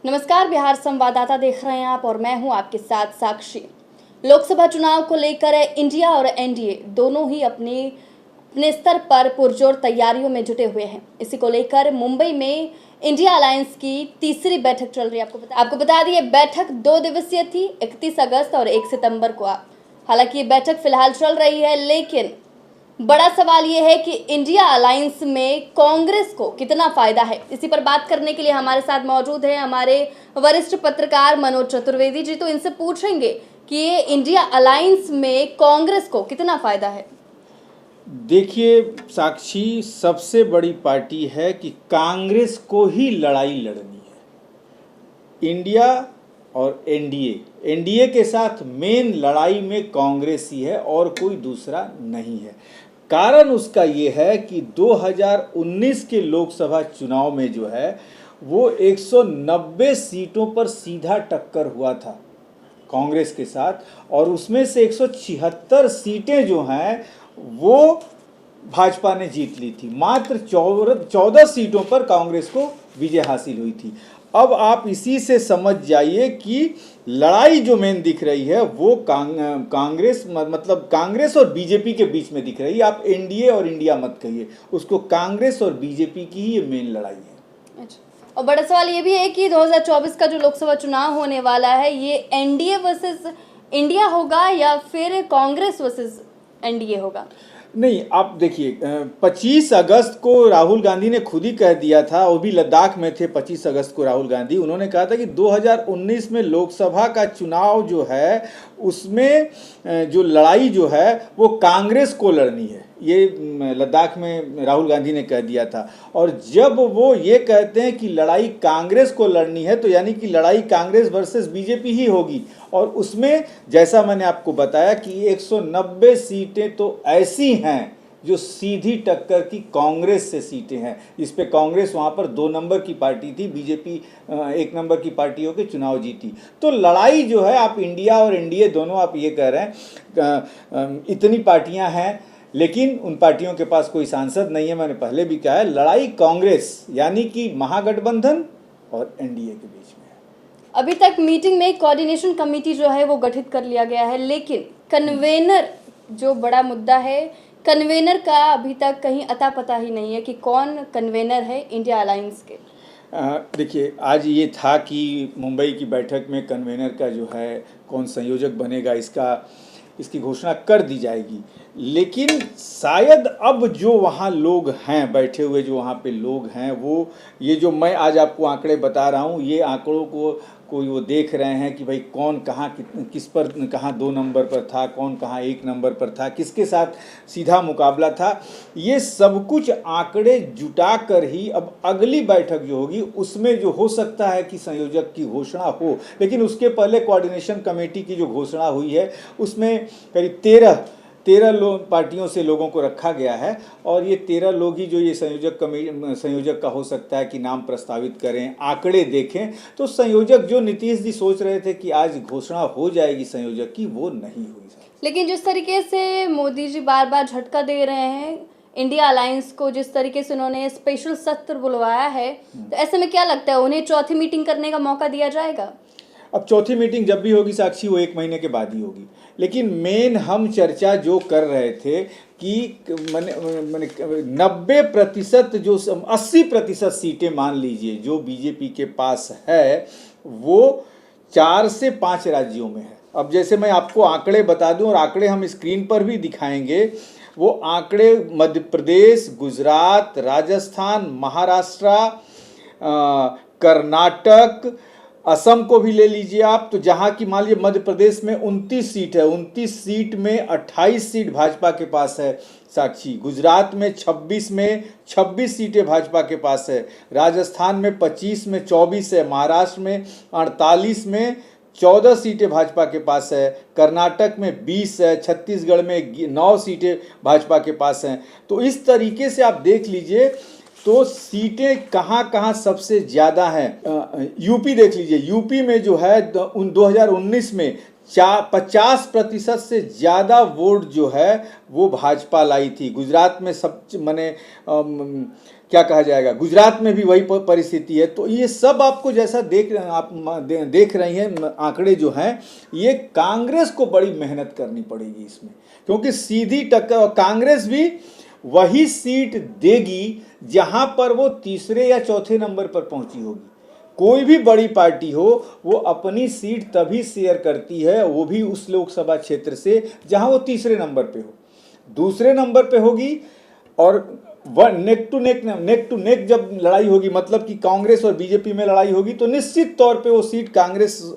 नमस्कार, बिहार संवाददाता देख रहे हैं आप और मैं हूं आपके साथ साक्षी। लोकसभा चुनाव को लेकर इंडिया और एनडीए दोनों ही अपने अपने स्तर पर पुरजोर तैयारियों में जुटे हुए हैं। इसी को लेकर मुंबई में इंडिया अलायंस की तीसरी बैठक चल रही है। आपको बता दी, बैठक 2 दिवसीय थी, 31 अगस्त और 1 सितंबर को। हालांकि ये बैठक फिलहाल चल रही है, लेकिन बड़ा सवाल ये है कि इंडिया अलायंस में कांग्रेस को कितना फायदा है। इसी पर बात करने के लिए हमारे साथ मौजूद है हमारे वरिष्ठ पत्रकार मनोज चतुर्वेदी जी। तो इनसे पूछेंगे कि ये इंडिया अलायंस में कांग्रेस को कितना फायदा है। देखिए साक्षी, सबसे बड़ी पार्टी है कि कांग्रेस को ही लड़ाई लड़नी है। इंडिया और एनडीए के साथ मेन लड़ाई में कांग्रेस ही है और कोई दूसरा नहीं है। कारण उसका ये है कि 2019 के लोकसभा चुनाव में जो है वो 190 सीटों पर सीधा टक्कर हुआ था कांग्रेस के साथ, और उसमें से 176 सीटें जो हैं वो भाजपा ने जीत ली थी। मात्र 14 सीटों पर कांग्रेस को विजय हासिल हुई थी। अब आप इसी से समझ जाइए कि लड़ाई जो मेन दिख रही है वो कांग्रेस मतलब कांग्रेस और बीजेपी के बीच में दिख रही है। आप एनडीए और इंडिया मत कहिए, उसको कांग्रेस और बीजेपी की ही ये मेन लड़ाई है। अच्छा, और बड़ा सवाल ये भी है कि 2024 का जो लोकसभा चुनाव होने वाला है, ये एनडीए वर्सेस इंडिया होगा या फिर कांग्रेस वर्सेस एनडीए होगा? नहीं, आप देखिए, 25 अगस्त को राहुल गांधी ने खुद ही कह दिया था, वो भी लद्दाख में थे 25 अगस्त को राहुल गांधी। उन्होंने कहा था कि 2019 में लोकसभा का चुनाव जो है उसमें जो लड़ाई जो है वो कांग्रेस को लड़नी है। ये लद्दाख में राहुल गांधी ने कह दिया था। और जब वो ये कहते हैं कि लड़ाई कांग्रेस को लड़नी है, तो यानी कि लड़ाई कांग्रेस वर्सेस बीजेपी ही होगी। और उसमें जैसा मैंने आपको बताया कि 190 सीटें तो ऐसी हैं जो सीधी टक्कर की कांग्रेस से सीटें हैं। इस पे कांग्रेस वहाँ पर 2 नंबर की पार्टी थी, बीजेपी 1 नंबर की पार्टी होकर चुनाव जीती। तो लड़ाई जो है, आप इंडिया और एनडीए दोनों आप ये कह रहे हैं, इतनी पार्टियां हैं लेकिन उन पार्टियों के पास कोई सांसद नहीं है। मैंने पहले भी कहा है, लड़ाई कांग्रेस यानी कि महागठबंधन और एनडीए के बीच में है। अभी तक मीटिंग में कोऑर्डिनेशन कमेटी जो है वो गठित कर लिया गया है, लेकिन कन्वेनर जो बड़ा मुद्दा है, कन्वेनर का अभी तक कहीं अता पता ही नहीं है कि कौन कन्वेनर है इंडिया अलायंस के। देखिए, आज ये था कि मुंबई की बैठक में कन्वेनर का जो है कौन संयोजक बनेगा इसकी घोषणा कर दी जाएगी। लेकिन शायद अब जो वहाँ लोग हैं बैठे हुए, जो वहाँ पे लोग हैं, वो ये जो मैं आज आपको आंकड़े बता रहा हूँ, ये आंकड़ों को वो देख रहे हैं कि भाई कौन कहाँ किस पर कहाँ 2 नंबर पर था, कौन कहाँ 1 नंबर पर था, किसके साथ सीधा मुकाबला था। ये सब कुछ आंकड़े जुटा कर ही अब अगली बैठक जो होगी उसमें जो हो सकता है कि संयोजक की घोषणा हो। लेकिन उसके पहले कोऑर्डिनेशन कमेटी की जो घोषणा हुई है उसमें करीब 13 पार्टियों से लोगों को रखा गया है, और ये 13 लोग ही जो ये संयोजक का हो सकता है कि नाम प्रस्तावित करें। आंकड़े देखें तो संयोजक जो नीतीश जी सोच रहे थे कि आज घोषणा हो जाएगी संयोजक की, वो नहीं हुई। लेकिन जिस तरीके से मोदी जी बार बार झटका दे रहे हैं इंडिया अलायंस को, जिस तरीके से उन्होंने स्पेशल सत्र बुलवाया है, तो ऐसे में क्या लगता है उन्हें चौथी मीटिंग करने का मौका दिया जाएगा? अब चौथी मीटिंग जब भी होगी साक्षी, वो 1 महीने के बाद ही होगी। लेकिन मेन हम चर्चा जो कर रहे थे कि मैंने 90% जो 80% सीटें मान लीजिए जो बीजेपी के पास है, वो 4 से 5 राज्यों में है। अब जैसे मैं आपको आंकड़े बता दूं, और आंकड़े हम स्क्रीन पर भी दिखाएंगे, वो आंकड़े मध्य प्रदेश, गुजरात, राजस्थान, महाराष्ट्र, कर्नाटक, असम को भी ले लीजिए आप, तो जहां की मान लीजिए मध्य प्रदेश में 29 सीट है, 29 सीट में 28 सीट भाजपा के पास है साक्षी। गुजरात में 26 सीटें भाजपा के पास है, राजस्थान में 25 में 24 है, महाराष्ट्र में 48 में 14 सीटें भाजपा के पास है, कर्नाटक में 20 है, छत्तीसगढ़ में 9 सीटें भाजपा के पास हैं। तो इस तरीके से आप देख लीजिए तो सीटें कहाँ कहाँ सबसे ज़्यादा हैं। यूपी देख लीजिए, यूपी में जो है 2019 में 50% से ज़्यादा वोट जो है वो भाजपा लाई थी। गुजरात में सब क्या कहा जाएगा, गुजरात में भी वही परिस्थिति है। तो ये सब आपको जैसा आप देख रही हैं आंकड़े जो हैं, ये कांग्रेस को बड़ी मेहनत करनी पड़ेगी इसमें, क्योंकि सीधी टक्कर, कांग्रेस भी वही सीट देगी जहां पर वो तीसरे या चौथे नंबर पर पहुंची होगी। कोई भी बड़ी पार्टी हो वो अपनी सीट तभी शेयर करती है, वो भी उस लोकसभा क्षेत्र से जहां वो तीसरे नंबर पे हो। दूसरे नंबर पे होगी और नेक टू नेक जब लड़ाई होगी, मतलब कि कांग्रेस और बीजेपी में लड़ाई होगी, तो निश्चित तौर पे वो सीट कांग्रेस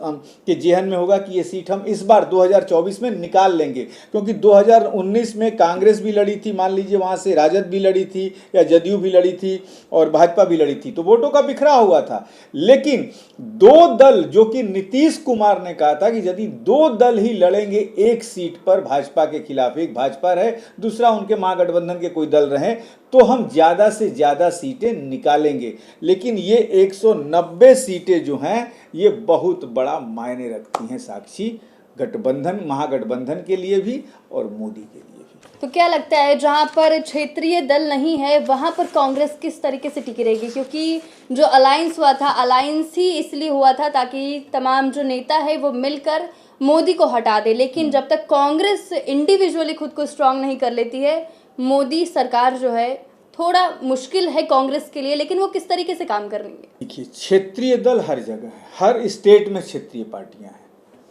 के जेहन में होगा कि ये सीट हम इस बार 2024 में निकाल लेंगे। क्योंकि 2019 में कांग्रेस भी लड़ी थी, मान लीजिए वहाँ से राजद भी लड़ी थी या जदयू भी लड़ी थी और भाजपा भी लड़ी थी, तो वोटों का बिखरा हुआ था। लेकिन दो दल, जो कि नीतीश कुमार ने कहा था कि यदि दो दल ही लड़ेंगे एक सीट पर भाजपा के खिलाफ, एक भाजपा रहे दूसरा उनके महागठबंधन के कोई दल रहे, तो हम ज़्यादा से ज़्यादा सीटें निकालेंगे। लेकिन ये 190 सीटें जो हैं ये बहुत बड़ा मायने रखती हैं साक्षी, गठबंधन महागठबंधन के लिए भी और मोदी के लिए भी। तो क्या लगता है जहां पर क्षेत्रीय दल नहीं है वहां पर कांग्रेस किस तरीके से टिकी रहेगी? क्योंकि जो अलायंस हुआ था, अलायंस ही इसलिए हुआ था ताकि तमाम जो नेता है वो मिलकर मोदी को हटा दे। लेकिन जब तक कांग्रेस इंडिविजुअली खुद को स्ट्रांग नहीं कर लेती है, मोदी सरकार जो है थोड़ा मुश्किल है कांग्रेस के लिए। लेकिन वो किस तरीके से काम कर रही है? देखिए, क्षेत्रीय दल हर जगह है, हर स्टेट में क्षेत्रीय पार्टियां हैं।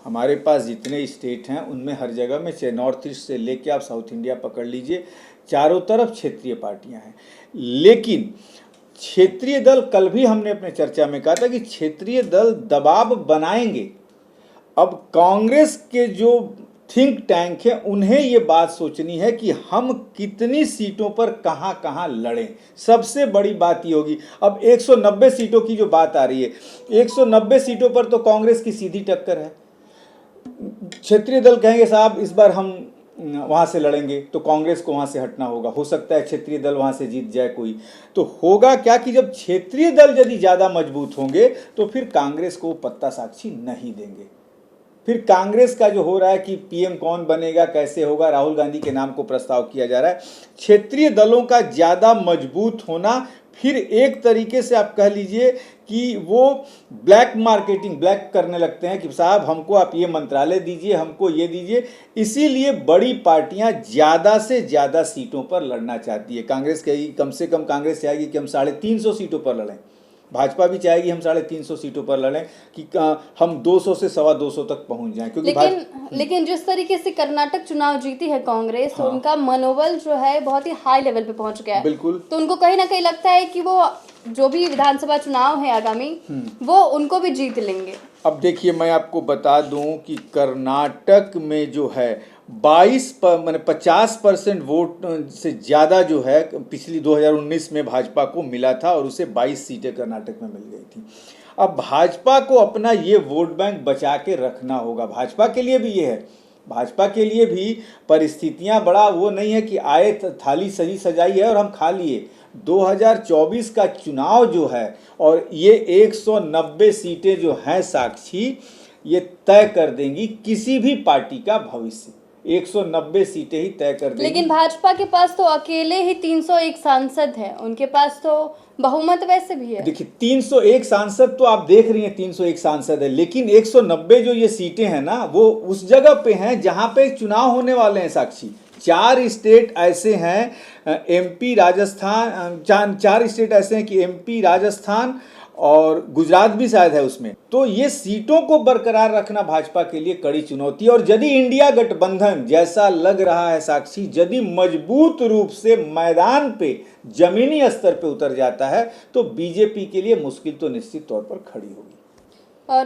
हमारे पास जितने स्टेट हैं उनमें हर जगह में, चाहे नॉर्थ ईस्ट से लेके आप साउथ इंडिया पकड़ लीजिए, चारों तरफ क्षेत्रीय पार्टियां हैं। लेकिन क्षेत्रीय दल, कल भी हमने अपने चर्चा में कहा था कि क्षेत्रीय दल दबाव बनाएंगे। अब कांग्रेस के जो थिंक टैंक है उन्हें ये बात सोचनी है कि हम कितनी सीटों पर कहां कहां लड़ें। सबसे बड़ी बात ये होगी। अब 190 सीटों की जो बात आ रही है, 190 सीटों पर तो कांग्रेस की सीधी टक्कर है। क्षेत्रीय दल कहेंगे साहब इस बार हम वहां से लड़ेंगे, तो कांग्रेस को वहां से हटना होगा। हो सकता है क्षेत्रीय दल वहां से जीत जाए कोई, तो होगा क्या कि जब क्षेत्रीय दल यदि ज्यादा मजबूत होंगे तो फिर कांग्रेस को पत्ता साक्षी नहीं देंगे। फिर कांग्रेस का जो हो रहा है कि पीएम कौन बनेगा, कैसे होगा, राहुल गांधी के नाम को प्रस्ताव किया जा रहा है। क्षेत्रीय दलों का ज़्यादा मजबूत होना फिर एक तरीके से आप कह लीजिए कि वो ब्लैक मार्केटिंग, ब्लैक करने लगते हैं कि साहब हमको आप ये मंत्रालय दीजिए, हमको ये दीजिए। इसीलिए बड़ी पार्टियां ज़्यादा से ज़्यादा सीटों पर लड़ना चाहती है। कांग्रेस कहेगी, कम से कम कांग्रेस चाहेगी कि हम 350 सीटों पर लड़ें। भाजपा भी चाहेगी हम 350 सीटों पर लड़ें कि हम 200 से 225 तक पहुंच जाएं। क्योंकि लेकिन जिस तरीके से कर्नाटक चुनाव जीती है कांग्रेस, हाँ, उनका मनोबल जो है बहुत ही हाई लेवल पे पहुंच गया है। बिल्कुल। तो उनको कहीं ना कहीं लगता है कि वो जो भी विधानसभा चुनाव है आगामी, वो उनको भी जीत लेंगे। अब देखिए, मैं आपको बता दूं कि कर्नाटक में जो है 50% वोट से ज़्यादा जो है पिछली 2019 में भाजपा को मिला था और उसे 22 सीटें कर्नाटक में मिल गई थी। अब भाजपा को अपना ये वोट बैंक बचा के रखना होगा। भाजपा के लिए भी ये है, भाजपा के लिए भी परिस्थितियां बड़ा वो नहीं है कि आए थाली सजी सजाई है और हम खा लिए। 2024 का चुनाव जो है और ये 190 सीटें जो हैं साक्षी, ये तय कर देंगी किसी भी पार्टी का भविष्य। 190 सीटें ही तय कर देंगी। लेकिन भाजपा के पास तो अकेले ही 301 सांसद हैं, उनके पास तो बहुमत वैसे भी है। देखिए 301 सांसद तो आप देख रही हैं, 301 सांसद है, लेकिन 190 जो ये सीटें हैं ना, वो उस जगह पे हैं जहां पे चुनाव होने वाले हैं साक्षी। 4 स्टेट ऐसे हैं, एमपी राजस्थान, 4 स्टेट ऐसे हैं कि एमपी राजस्थान और गुजरात भी शायद है उसमें। तो ये सीटों को बरकरार रखना भाजपा के लिए कड़ी चुनौती है। और यदि इंडिया गठबंधन, जैसा लग रहा है साक्षी, यदि मजबूत रूप से मैदान पे जमीनी स्तर पे उतर जाता है तो बीजेपी के लिए मुश्किल तो निश्चित तौर पर खड़ी होगी। और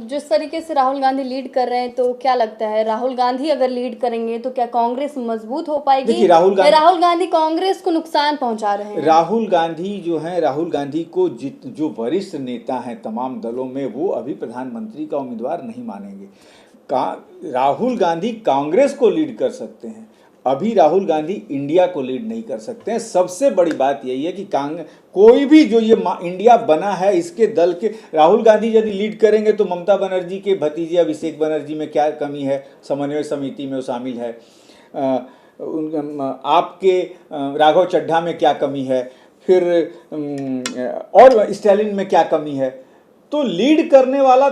जिस तरीके से राहुल गांधी लीड कर रहे हैं, तो क्या लगता है राहुल गांधी अगर लीड करेंगे तो क्या कांग्रेस मजबूत हो पाएगी? देखिए, राहुल गांधी कांग्रेस को नुकसान पहुंचा रहे हैं। राहुल गांधी जो है, राहुल गांधी को जो वरिष्ठ नेता हैं तमाम दलों में, वो अभी प्रधानमंत्री का उम्मीदवार नहीं मानेंगे। राहुल गांधी कांग्रेस को लीड कर सकते हैं, अभी राहुल गांधी इंडिया को लीड नहीं कर सकते हैं। सबसे बड़ी बात यही है कि कोई भी जो ये इंडिया बना है, इसके दल के राहुल गांधी यदि लीड करेंगे तो ममता बनर्जी के भतीजे अभिषेक बनर्जी में क्या कमी है, समन्वय समिति में वो शामिल है। आपके राघव चड्ढा में क्या कमी है, फिर और स्टालिन में क्या कमी है। तो लीड करने वाला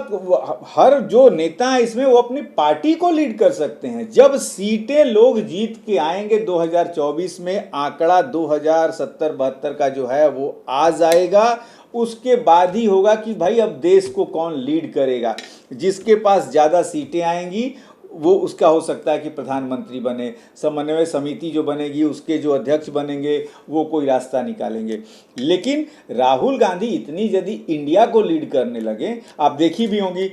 हर जो नेता है इसमें वो अपनी पार्टी को लीड कर सकते हैं। जब सीटें लोग जीत के आएंगे 2024 में, आंकड़ा 2070-72 का जो है वो आ जाएगा, उसके बाद ही होगा कि भाई अब देश को कौन लीड करेगा। जिसके पास ज़्यादा सीटें आएंगी वो उसका हो सकता है कि प्रधानमंत्री बने, समन्वय समिति जो बनेगी उसके जो अध्यक्ष बनेंगे वो कोई रास्ता निकालेंगे। लेकिन राहुल गांधी इतनी यदि इंडिया को लीड करने लगे, आप देखी भी होंगी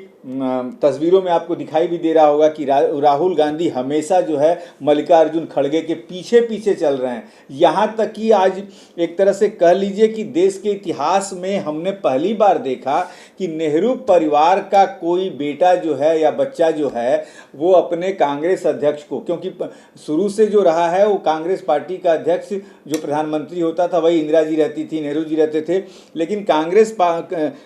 तस्वीरों में आपको दिखाई भी दे रहा होगा कि राहुल गांधी हमेशा जो है मल्लिकार्जुन खड़गे के पीछे पीछे चल रहे हैं। यहाँ तक कि आज एक तरह से कह लीजिए कि देश के इतिहास में हमने पहली बार देखा कि नेहरू परिवार का कोई बेटा जो है या बच्चा जो है वो अपने कांग्रेस अध्यक्ष को, क्योंकि शुरू से जो रहा है वो कांग्रेस पार्टी का अध्यक्ष जो प्रधानमंत्री होता था वही इंदिरा जी रहती थी, नेहरू जी रहते थे, लेकिन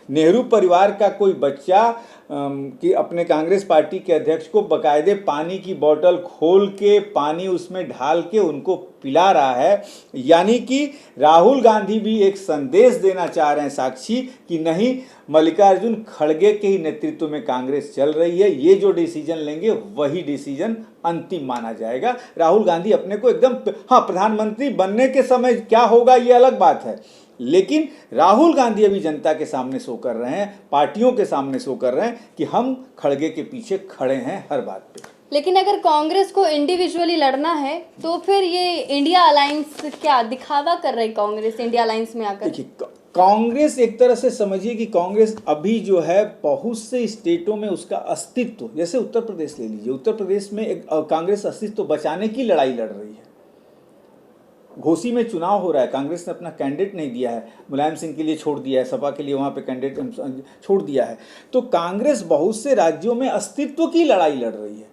नेहरू परिवार का कोई बच्चा कि अपने कांग्रेस पार्टी के अध्यक्ष को बाकायदे पानी की बोतल खोल के पानी उसमें ढाल के उनको पिला रहा है। यानी कि राहुल गांधी भी एक संदेश देना चाह रहे हैं साक्षी कि नहीं, मल्लिकार्जुन खड़गे के ही नेतृत्व में कांग्रेस चल रही है, ये जो डिसीजन लेंगे वही डिसीजन अंतिम माना जाएगा। राहुल गांधी अपने को एकदम, हाँ प्रधानमंत्री बनने के समय क्या होगा ये अलग बात है, लेकिन राहुल गांधी अभी जनता के सामने शो कर रहे हैं, पार्टियों के सामने शो कर रहे हैं कि हम खड़गे के पीछे खड़े हैं हर बात पे। लेकिन अगर कांग्रेस को इंडिविजुअली लड़ना है तो फिर ये इंडिया अलायंस क्या दिखावा कर रही कांग्रेस इंडिया अलायंस में आकर? देखिए, कांग्रेस एक तरह से समझिए कि कांग्रेस अभी जो है बहुत से स्टेटों में उसका अस्तित्व, जैसे उत्तर प्रदेश ले लीजिए, उत्तर प्रदेश में एक कांग्रेस अस्तित्व बचाने की लड़ाई लड़ रही है। घोसी में चुनाव हो रहा है, कांग्रेस ने अपना कैंडिडेट नहीं दिया है, मुलायम सिंह के लिए छोड़ दिया है, सपा के लिए वहाँ पे कैंडिडेट छोड़ दिया है। तो कांग्रेस बहुत से राज्यों में अस्तित्व की लड़ाई लड़ रही है।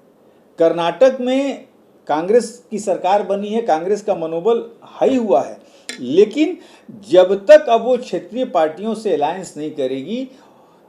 कर्नाटक में कांग्रेस की सरकार बनी है, कांग्रेस का मनोबल हाई हुआ है, लेकिन जब तक अब वो क्षेत्रीय पार्टियों से अलायंस नहीं करेगी,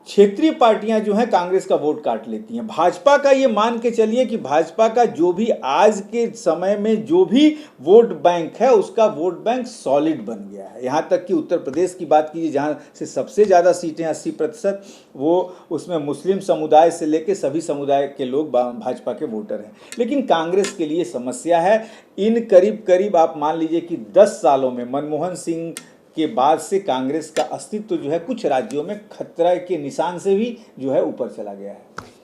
क्षेत्रीय पार्टियां जो हैं कांग्रेस का वोट काट लेती हैं। भाजपा का ये मान के चलिए कि भाजपा का जो भी आज के समय में जो भी वोट बैंक है उसका वोट बैंक सॉलिड बन गया है। यहाँ तक कि उत्तर प्रदेश की बात कीजिए जहाँ से सबसे ज़्यादा सीटें 80%, वो उसमें मुस्लिम समुदाय से लेकर सभी समुदाय के लोग भाजपा के वोटर हैं। लेकिन कांग्रेस के लिए समस्या है, इन करीब करीब आप मान लीजिए कि 10 सालों में मनमोहन सिंह के बाद से कांग्रेस का अस्तित्व जो है कुछ राज्यों में खतरा के निशान से भी जो है ऊपर चला गया है।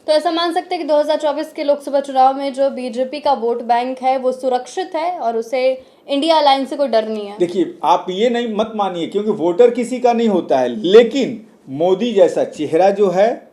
तो ऐसा मान सकते हैं कि 2024 के लोकसभा चुनाव में जो बीजेपी का वोट बैंक है वो सुरक्षित है और उसे इंडिया अलायंस से कोई डर नहीं है? देखिए, आप ये नहीं मत मानिए, क्योंकि वोटर किसी का नहीं होता है, लेकिन मोदी जैसा चेहरा जो है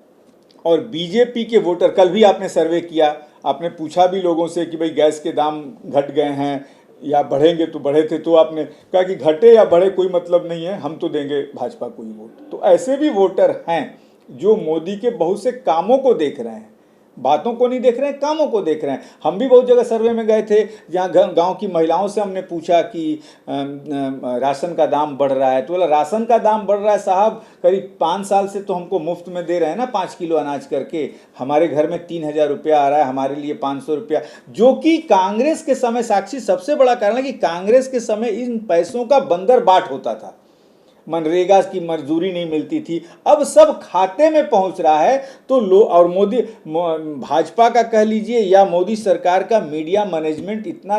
और बीजेपी के वोटर, कल भी आपने सर्वे किया, आपने पूछा भी लोगों से कि भाई गैस के दाम घट गए हैं या बढ़ेंगे, तो बढ़े थे, तो आपने कहा कि घटे या बढ़े कोई मतलब नहीं है, हम तो देंगे भाजपा को ही वोट। तो ऐसे भी वोटर हैं जो मोदी के बहुत से कामों को देख रहे हैं, बातों को नहीं देख रहे हैं, कामों को देख रहे हैं। हम भी बहुत जगह सर्वे में गए थे जहाँ गांव की महिलाओं से हमने पूछा कि राशन का दाम बढ़ रहा है, तो बोला राशन का दाम बढ़ रहा है साहब, करीब 5 साल से तो हमको मुफ्त में दे रहे हैं ना 5 किलो अनाज करके, हमारे घर में 3000 रुपया आ रहा है, हमारे लिए 500 रुपया, जो कि कांग्रेस के समय साक्षी सबसे बड़ा कारण है कि कांग्रेस के समय इन पैसों का बंदर बाट होता था, मनरेगा की मजदूरी नहीं मिलती थी, अब सब खाते में पहुंच रहा है। तो और मोदी भाजपा का कह लीजिए या मोदी सरकार का मीडिया मैनेजमेंट इतना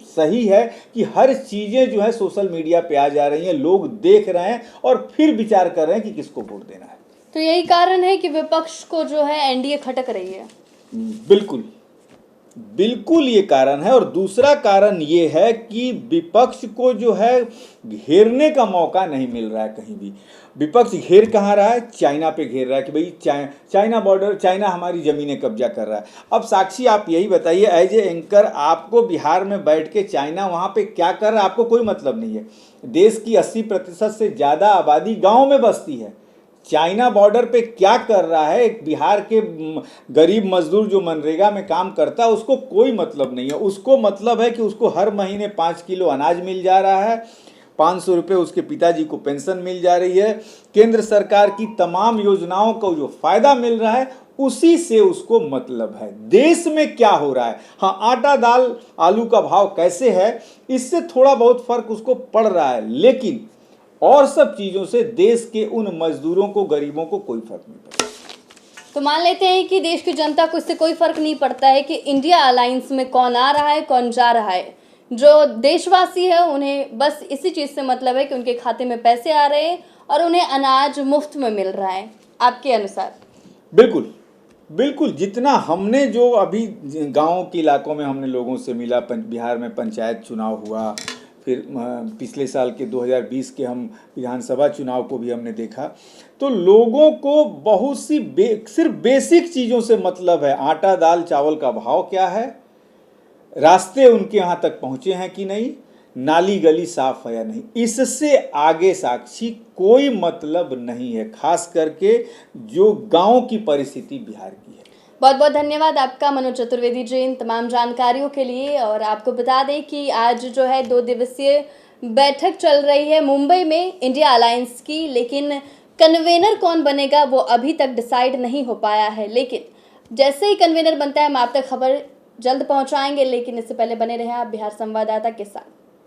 सही है कि हर चीज़ें जो है सोशल मीडिया पे आ जा रही हैं, लोग देख रहे हैं और फिर विचार कर रहे हैं कि किसको वोट देना है। तो यही कारण है कि विपक्ष को जो है एनडीए खटक रही है। बिल्कुल बिल्कुल ये कारण है। और दूसरा कारण ये है कि विपक्ष को जो है घेरने का मौका नहीं मिल रहा है कहीं भी। विपक्ष घेर कहाँ रहा है? चाइना पे घेर रहा है कि भाई चाइना बॉर्डर, चाइना हमारी ज़मीनें कब्जा कर रहा है। अब साक्षी आप यही बताइए, एज ए एंकर आपको बिहार में बैठ के चाइना वहाँ पे क्या कर रहा है आपको कोई मतलब नहीं है। देश की 80% से ज़्यादा आबादी गाँव में बसती है, चाइना बॉर्डर पे क्या कर रहा है एक बिहार के गरीब मजदूर जो मनरेगा में काम करता है उसको कोई मतलब नहीं है। उसको मतलब है कि उसको हर महीने 5 किलो अनाज मिल जा रहा है, 500 रुपये उसके पिताजी को पेंशन मिल जा रही है, केंद्र सरकार की तमाम योजनाओं को जो फायदा मिल रहा है उसी से उसको मतलब है। देश में क्या हो रहा है, हाँ आटा दाल आलू का भाव कैसे है, इससे थोड़ा बहुत फर्क उसको पड़ रहा है, लेकिन और सब चीज़ों से देश के उन मजदूरों को, गरीबों को कोई फर्क नहीं पड़ता। तो मान लेते हैं कि देश की जनता को इससे कोई फर्क नहीं पड़ता है कि इंडिया अलायंस में कौन आ रहा है, कौन जा रहा है। जो देशवासी है उन्हें बस इसी चीज़ से मतलब है कि उनके खाते में पैसे आ रहे हैं और उन्हें अनाज मुफ्त में मिल रहा है। आपके अनुसार? बिल्कुल बिल्कुल, जितना हमने जो अभी गांव के इलाकों में हमने लोगों से मिला, बिहार में पंचायत चुनाव हुआ, फिर पिछले साल के 2020 के हम विधानसभा चुनाव को भी हमने देखा, तो लोगों को बहुत सी सिर्फ बेसिक चीज़ों से मतलब है। आटा दाल चावल का भाव क्या है, रास्ते उनके यहाँ तक पहुँचे हैं कि नहीं, नाली गली साफ है या नहीं, इससे आगे साक्षी कोई मतलब नहीं है, खास करके जो गांव की परिस्थिति बिहार की है। बहुत बहुत धन्यवाद आपका मनोज चतुर्वेदी जी इन तमाम जानकारियों के लिए। और आपको बता दें कि आज जो है 2 दिवसीय बैठक चल रही है मुंबई में इंडिया अलायंस की, लेकिन कन्वेनर कौन बनेगा वो अभी तक डिसाइड नहीं हो पाया है। लेकिन जैसे ही कन्वेनर बनता है हम आप तक खबर जल्द पहुंचाएंगे, लेकिन इससे पहले बने रहे आप बिहार संवाददाता के साथ।